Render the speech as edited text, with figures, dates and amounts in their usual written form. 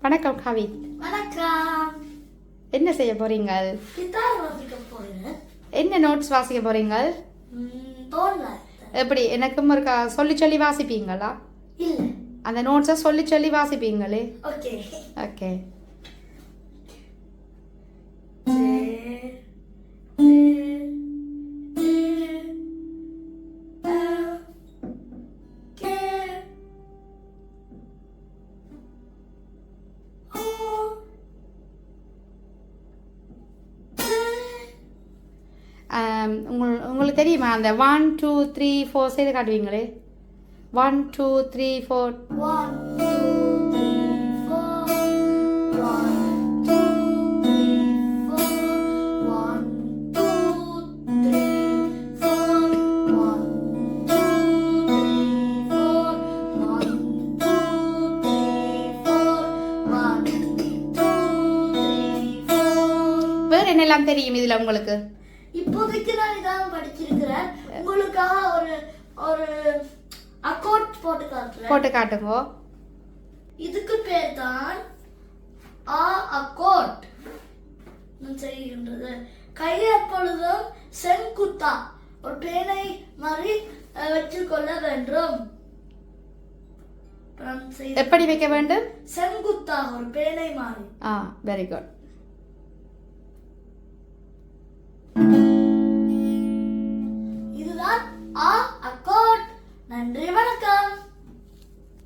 வணக்கம் காவி. வணக்கம். என்ன செய்ய போறீங்க? கிட்டார் வாசிக்க போறேன். என்ன நோட்ஸ் வாசிக்க போறீங்க? எப்படி எனக்கும் இருக்கா சொல்லி சொல்லி வாசிப்பீங்களா? இல்ல, அந்த நோட்ஸை சொல்லி சொல்லி வாசிப்பீங்களே. Okay okay. உங்களுக்கு தெரியுமா அந்த 1 2 3 4 செய்து காட்டுவீங்களே? 1 2 3 4 1 2 3 4 1 2 3 4 1 2 3 4 1 2 3 4 1 2 3 4 1 2 3 4 வேறு என்னெல்லாம் தெரியும் இதில் உங்களுக்கு? இப்போதைக்கு நான் இதான் படிச்சிருக்கிறேன். உங்களுக்காக ஒரு ஒரு அக்கார்ட் போட்டு காட்டுங்க. இதுக்கு பேர் தான் அக்கார்ட். நான் செய்கின்றது கையை எப்பொழுதும் செங்குத்தா ஒரு பேனை மாதிரி வச்சுக்கொள்ள வேண்டும். எப்படி வைக்க வேண்டும்? செங்குத்தா ஒரு பேனை மாதிரி. Very good. இதுதான் அக்கார்ட். நன்றி, வணக்கம்.